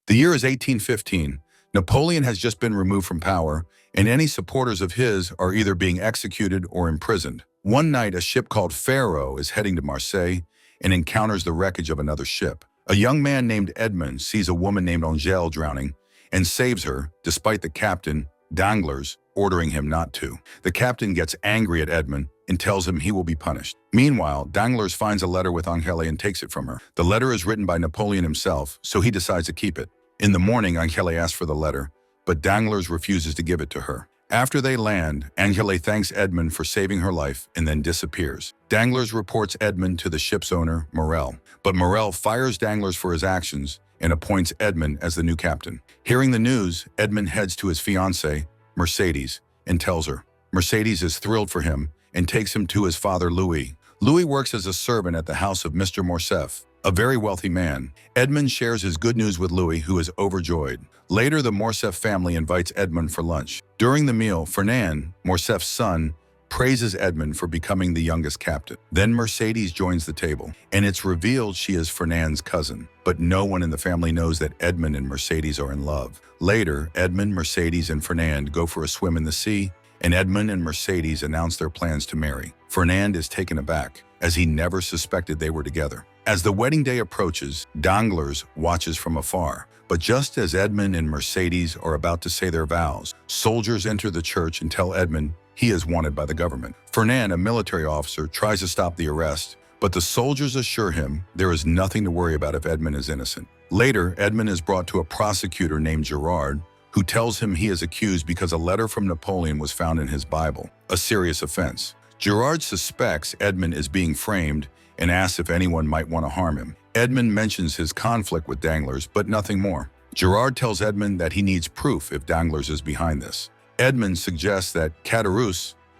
The year is 1815. Napoleon has just been removed from power, and any supporters of his are either being executed or imprisoned. One night, a ship called Pharaoh is heading to Marseille and encounters the wreckage of another ship. A young man named Edmond sees a woman named Angèle drowning and saves her, despite the captain, Danglars, ordering him not to. The captain gets angry at Edmond and tells him he will be punished. Meanwhile, Danglars finds a letter with Angèle and takes it from her. The letter is written by Napoleon himself, so he decides to keep it. In the morning, Angèle asks for the letter, but Danglars refuses to give it to her. After they land, Angèle thanks Edmond for saving her life and then disappears. Danglars reports Edmond to the ship's owner, Morel, but Morel fires Danglars for his actions and appoints Edmond as the new captain. Hearing the news, Edmond heads to his fiancée, Mercedes, and tells her. Mercedes is thrilled for him and takes him to his father, Louis. Louis works as a servant at the house of Mr. Morcerf, a very wealthy man. Edmond shares his good news with Louis, who is overjoyed. Later, the Morcerf family invites Edmond for lunch. During the meal, Fernand, Morcerf's son, praises Edmond for becoming the youngest captain. Then Mercedes joins the table, and it's revealed she is Fernand's cousin. But no one in the family knows that Edmond and Mercedes are in love. Later, Edmond, Mercedes, and Fernand go for a swim in the sea, and Edmond and Mercedes announce their plans to marry. Fernand is taken aback, as he never suspected they were together. As the wedding day approaches, Danglars watches from afar. But just as Edmond and Mercedes are about to say their vows, soldiers enter the church and tell Edmond he is wanted by the government. Fernand, a military officer, tries to stop the arrest, but the soldiers assure him there is nothing to worry about if Edmond is innocent. Later, Edmond is brought to a prosecutor named Gerard, who tells him he is accused because a letter from Napoleon was found in his Bible, a serious offense. Gerard suspects Edmond is being framed and asks if anyone might want to harm him. Edmond mentions his conflict with Danglars, but nothing more. Gerard tells Edmond that he needs proof if Danglars is behind this. Edmond suggests that Chateau,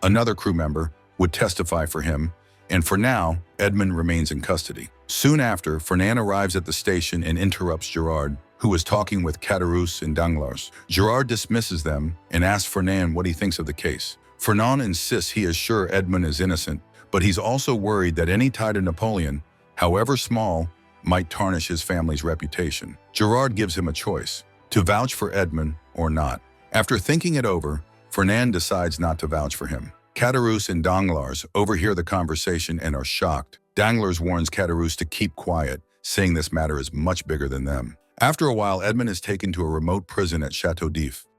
another crew member, would testify for him, and for now, Edmond remains in custody. Soon after, Fernand arrives at the station and interrupts Gerard, who is talking with Chateau and Danglars. Gerard dismisses them and asks Fernand what he thinks of the case. Fernand insists he is sure Edmond is innocent, but he's also worried that any tie to Napoleon, however small, might tarnish his family's reputation. Gerard gives him a choice, to vouch for Edmond or not. After thinking it over, Fernand decides not to vouch for him. Chateau and Danglars overhear the conversation and are shocked. Danglars warns Chateau to keep quiet, saying this matter is much bigger than them. After a while, Edmond is taken to a remote prison at Chateau.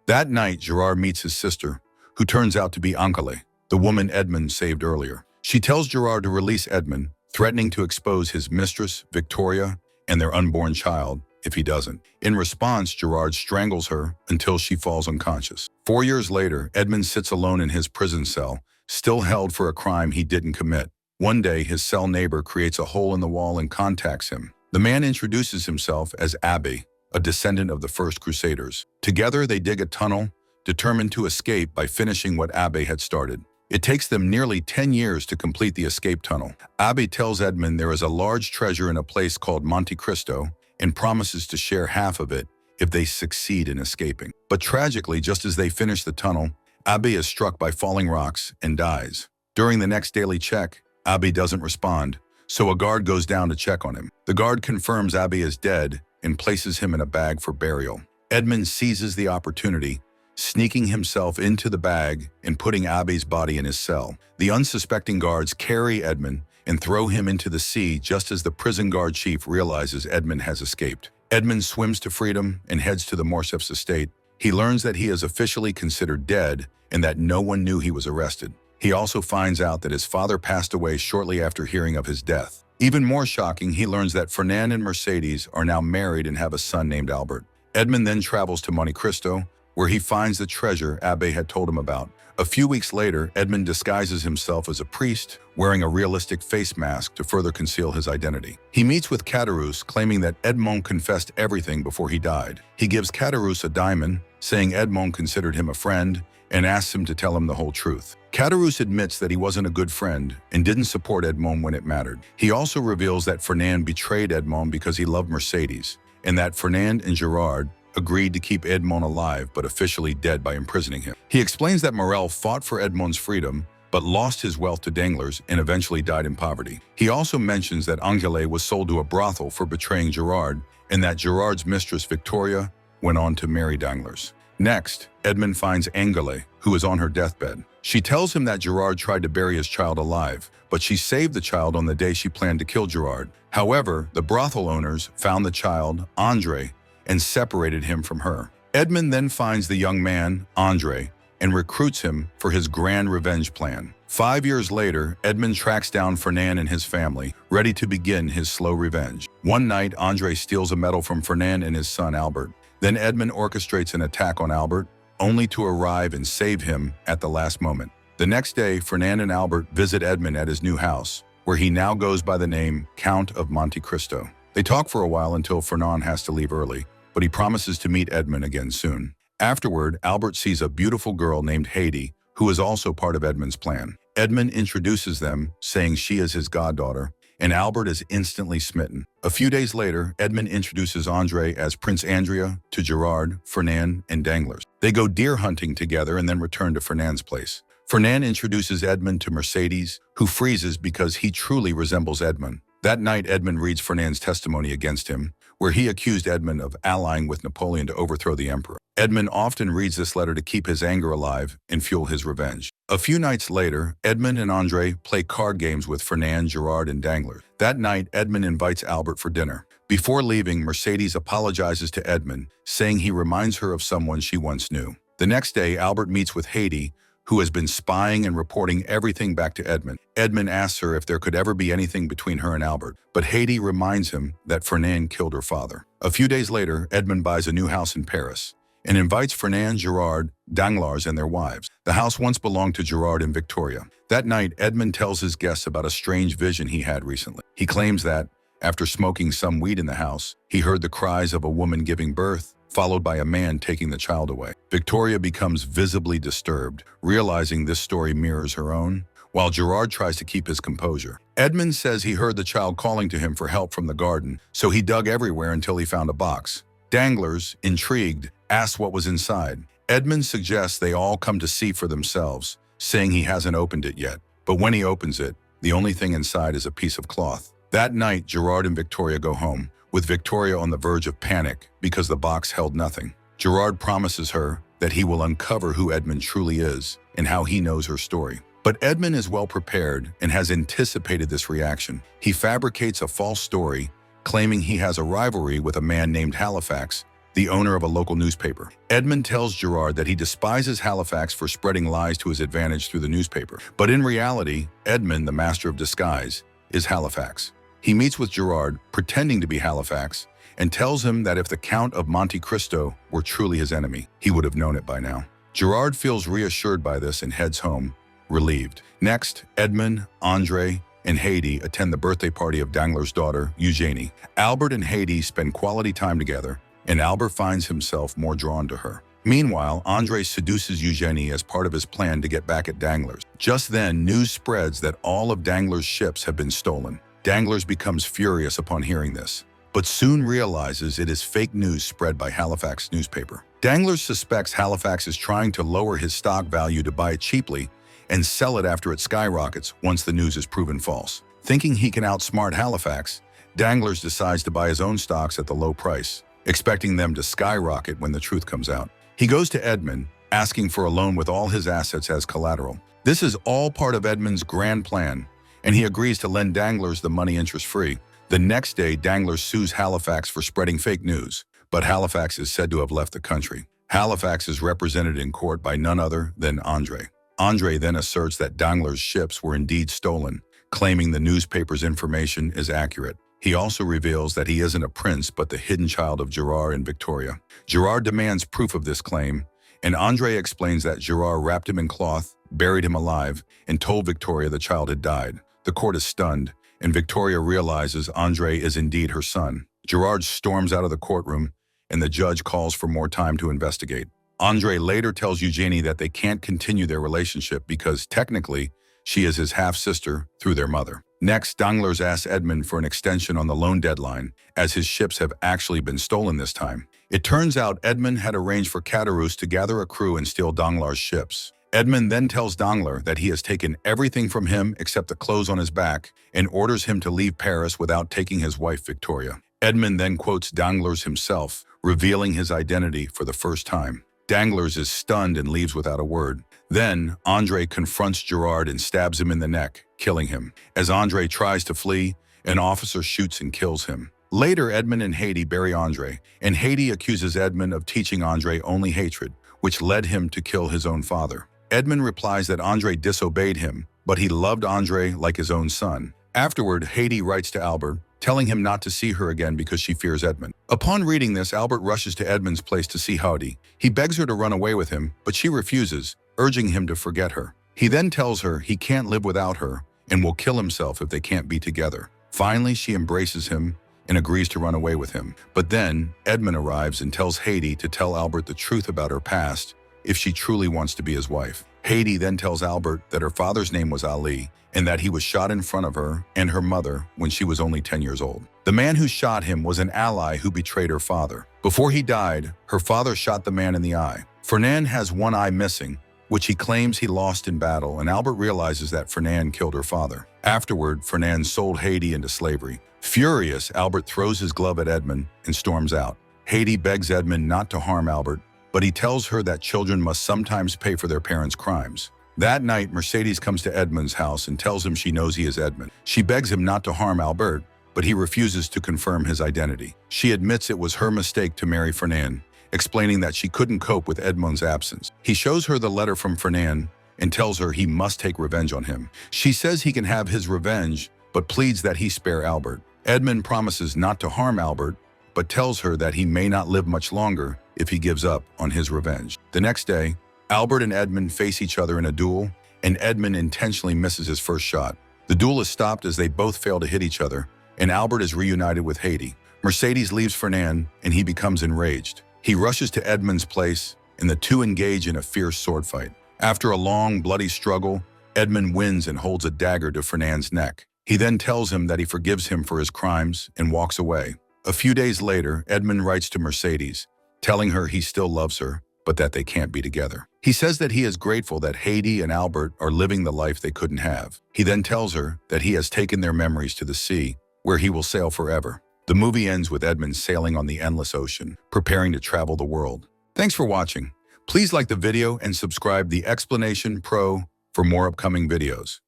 That night, Gerard meets his sister, who turns out to be Angèle, the woman Edmond saved earlier. She tells Gerard to release Edmond, threatening to expose his mistress, Victoria, and their unborn child if he doesn't. In response, Gerard strangles her until she falls unconscious. 4 years later, Edmond sits alone in his prison cell, still held for a crime he didn't commit. One day, his cell neighbor creates a hole in the wall and contacts him. The man introduces himself as Abbé, a descendant of the first Crusaders. Together, they dig a tunnel, determined to escape by finishing what Abbé had started. It takes them nearly 10 years to complete the escape tunnel. Abbé tells Edmond there is a large treasure in a place called Monte Cristo and promises to share half of it if they succeed in escaping. But tragically, just as they finish the tunnel, Abbé is struck by falling rocks and dies. During the next daily check, Abbé doesn't respond, so a guard goes down to check on him. The guard confirms Abbé is dead and places him in a bag for burial. Edmond seizes the opportunity, sneaking himself into the bag and putting Abbé's body in his cell. The unsuspecting guards carry Edmond and throw him into the sea just as the prison guard chief realizes Edmond has escaped. Edmond swims to freedom and heads to the Morcerf's estate. He learns that he is officially considered dead and that no one knew he was arrested. He also finds out that his father passed away shortly after hearing of his death. Even more shocking, he learns that Fernand and Mercedes are now married and have a son named Albert. Edmond then travels to Monte Cristo, where he finds the treasure Abbé had told him about. A few weeks later, Edmond disguises himself as a priest, wearing a realistic face mask to further conceal his identity. He meets with Chateau, claiming that Edmond confessed everything before he died. He gives Chateau a diamond, saying Edmond considered him a friend, and asks him to tell him the whole truth. Chateau admits that he wasn't a good friend and didn't support Edmond when it mattered. He also reveals that Fernand betrayed Edmond because he loved Mercedes, and that Fernand and Gerard agreed to keep Edmond alive but officially dead by imprisoning him. He explains that Morel fought for Edmond's freedom, but lost his wealth to danglers and eventually died in poverty. He also mentions that Angele was sold to a brothel for betraying Gerard, and that Gerard's mistress Victoria went on to marry danglers. Next, Edmund finds Angele, who is on her deathbed. She tells him that Gerard tried to bury his child alive, but she saved the child on the day she planned to kill Gerard. However, the brothel owners found the child, Andre, and separated him from her. Edmund then finds the young man, Andre, and recruits him for his grand revenge plan. 5 years later, Edmund tracks down Fernand and his family, ready to begin his slow revenge. One night, Andre steals a medal from Fernand and his son Albert. Then Edmund orchestrates an attack on Albert, only to arrive and save him at the last moment. The next day, Fernand and Albert visit Edmund at his new house, where he now goes by the name Count of Monte Cristo. They talk for a while until Fernand has to leave early, but he promises to meet Edmund again soon. Afterward, Albert sees a beautiful girl named Haiti, who is also part of Edmund's plan. Edmund introduces them, saying she is his goddaughter, and Albert is instantly smitten. A few days later, Edmund introduces Andre as Prince Andrea to Gerard, Fernand, and danglers. They go deer hunting together and then return to Fernand's place. Fernand introduces Edmund to Mercedes, who freezes because he truly resembles Edmund. That night, Edmund reads Fernand's testimony against him, where he accused Edmund of allying with Napoleon to overthrow the emperor. Edmund often reads this letter to keep his anger alive and fuel his revenge. A few nights later, Edmund and Andre play card games with Fernand, Gerard, and danglers. That night, Edmund invites Albert for dinner. Before leaving, Mercedes apologizes to Edmund, saying he reminds her of someone she once knew. The next day, Albert meets with Haiti, who has been spying and reporting everything back to Edmund. Edmund asks her if there could ever be anything between her and Albert, but Haiti reminds him that Fernand killed her father. A few days later, Edmund buys a new house in Paris and invites Fernand, Gerard, danglars, and their wives. The house once belonged to Gerard and Victoria. That night, Edmund tells his guests about a strange vision he had recently. He claims that, after smoking some weed in the house, he heard the cries of a woman giving birth, followed by a man taking the child away. Victoria becomes visibly disturbed, realizing this story mirrors her own, while Gerard tries to keep his composure. Edmund says he heard the child calling to him for help from the garden, so he dug everywhere until he found a box. Danglers, intrigued, ask what was inside. Edmund suggests they all come to see for themselves, saying he hasn't opened it yet. But when he opens it, the only thing inside is a piece of cloth. That night, Gerard and Victoria go home, with Victoria on the verge of panic because the box held nothing. Gerard promises her that he will uncover who Edmund truly is and how he knows her story. But Edmund is well prepared and has anticipated this reaction. He fabricates a false story, claiming he has a rivalry with a man named Halifax, the owner of a local newspaper. Edmund tells Gerard that he despises Halifax for spreading lies to his advantage through the newspaper. But in reality, Edmund, the master of disguise, is Halifax. He meets with Gerard, pretending to be Halifax, and tells him that if the Count of Monte Cristo were truly his enemy, he would have known it by now. Gerard feels reassured by this and heads home, relieved. Next, Edmund, Andre, and Haiti attend the birthday party of Danglars' daughter, Eugenie. Albert and Haiti spend quality time together, and Albert finds himself more drawn to her. Meanwhile, Andre seduces Eugenie as part of his plan to get back at Danglars. Just then, news spreads that all of Danglars' ships have been stolen. Danglars becomes furious upon hearing this, but soon realizes it is fake news spread by Halifax newspaper. Danglars suspects Halifax is trying to lower his stock value to buy it cheaply and sell it after it skyrockets once the news is proven false. Thinking he can outsmart Halifax, Danglars decides to buy his own stocks at the low price, expecting them to skyrocket when the truth comes out. He goes to Edmund, asking for a loan with all his assets as collateral. This is all part of Edmund's grand plan, and he agrees to lend Danglars the money interest-free. The next day, Danglars sues Halifax for spreading fake news, but Halifax is said to have left the country. Halifax is represented in court by none other than Andre. Andre then asserts that Danglars' ships were indeed stolen, claiming the newspaper's information is accurate. He also reveals that he isn't a prince but the hidden child of Gerard and Victoria. Gerard demands proof of this claim, and Andre explains that Gerard wrapped him in cloth, buried him alive, and told Victoria the child had died. The court is stunned, and Victoria realizes Andre is indeed her son. Gerard storms out of the courtroom, and the judge calls for more time to investigate. Andre later tells Eugenie that they can't continue their relationship because, technically, she is his half-sister through their mother. Next, Danglars asks Edmund for an extension on the loan deadline, as his ships have actually been stolen this time. It turns out Edmund had arranged for Caderousse to gather a crew and steal Danglars' ships. Edmund then tells Danglars that he has taken everything from him except the clothes on his back and orders him to leave Paris without taking his wife Victoria. Edmund then quotes Danglars himself, revealing his identity for the first time. Danglars is stunned and leaves without a word. Then, André confronts Gerard and stabs him in the neck, killing him. As André tries to flee, an officer shoots and kills him. Later, Edmund and Haydée bury André, and Haydée accuses Edmund of teaching André only hatred, which led him to kill his own father. Edmund replies that André disobeyed him, but he loved André like his own son. Afterward, Haydée writes to Albert, telling him not to see her again because she fears Edmund. Upon reading this, Albert rushes to Edmund's place to see Haydée. He begs her to run away with him, but she refuses, urging him to forget her. He then tells her he can't live without her and will kill himself if they can't be together. Finally, she embraces him and agrees to run away with him. But then, Edmund arrives and tells Haydée to tell Albert the truth about her past if she truly wants to be his wife. Haydée then tells Albert that her father's name was Ali and that he was shot in front of her and her mother when she was only 10 years old. The man who shot him was an ally who betrayed her father. Before he died, her father shot the man in the eye. Fernand has one eye missing, which he claims he lost in battle, and Albert realizes that Fernand killed her father. Afterward, Fernand sold Haydée into slavery. Furious, Albert throws his glove at Edmund and storms out. Haydée begs Edmund not to harm Albert, but he tells her that children must sometimes pay for their parents' crimes. That night, Mercedes comes to Edmund's house and tells him she knows he is Edmund. She begs him not to harm Albert, but he refuses to confirm his identity. She admits it was her mistake to marry Fernand, explaining that she couldn't cope with Edmund's absence. He shows her the letter from Fernand and tells her he must take revenge on him. She says he can have his revenge, but pleads that he spare Albert. Edmund promises not to harm Albert, but tells her that he may not live much longer if he gives up on his revenge. The next day, Albert and Edmund face each other in a duel, and Edmund intentionally misses his first shot. The duel is stopped as they both fail to hit each other, and Albert is reunited with Haydée. Mercedes leaves Fernand, and he becomes enraged. He rushes to Edmund's place, and the two engage in a fierce sword fight. After a long, bloody struggle, Edmund wins and holds a dagger to Fernand's neck. He then tells him that he forgives him for his crimes and walks away. A few days later, Edmund writes to Mercedes, telling her he still loves her, but that they can't be together. He says that he is grateful that Haydée and Albert are living the life they couldn't have. He then tells her that he has taken their memories to the sea, where he will sail forever. The movie ends with Edmund sailing on the endless ocean, preparing to travel the world. Thanks for watching. Please like the video and subscribe the Explanation Pro for more upcoming videos.